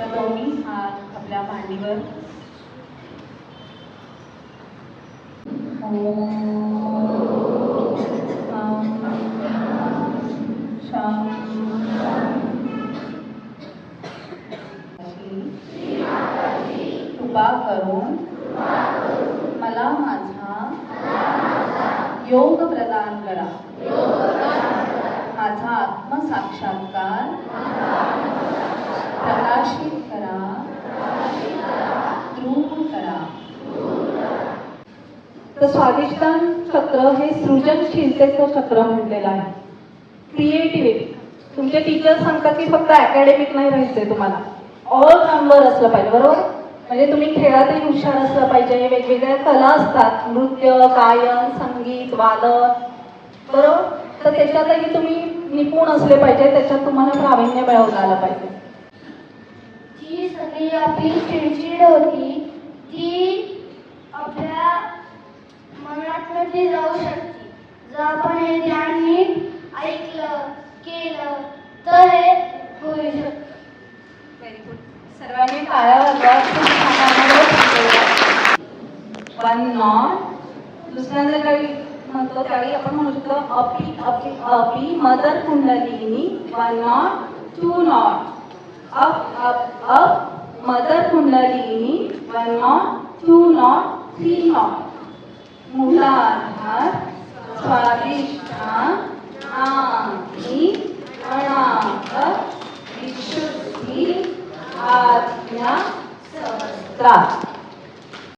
तर दोन्ही हात आपल्या मांडीवर कृपा करून मला माझा योग प्रदान करा. माझा आत्मसाक्षात्कार प्रकाशित करा, दृढ करा. तर स्वाधिष्ठान चक्र हे सृजनशीलतेचं चक्र म्हटलेलं आहे. क्रिएटिव्हिटी. तुमचे टीचर सांगतात की फक्त अकॅडमिक नाही राहायचंय, तुम्हाला ऑलराऊंडर असलं पाहिजे, बरोबर. म्हणजे तुम्ही खेळातही हुशार असलं पाहिजे, वेगवेगळ्या कला असतात, नृत्य, गायन, संगीत, वादन, बरोबर. तर त्याच्यातही तुम्ही निपुण असले पाहिजे, त्याच्यात तुम्हाला प्रावीण्य मिळवता आलं पाहिजे. जी सगळी आपली चिडचिड होती ती आपल्या मनातनं ती जाऊ शकते जर आपण हे ध्यान नीट ऐकलं केलं तर हे होऊ शकतं. Very good. सर्वांनी टाळ्या वाजवा. One not. दुसऱ्यांदा काही म्हणतो त्यावेळी आपण म्हणू शकतो अपी अपी अपी mother Kundalini. One knot, two knot. Up up up mother Kundalini. One knot, two knot, three knot. Muladhara, Swadhisthana, नाभी, अनाहत, विशुद्धी, आज्ञा, सहस्त्रार.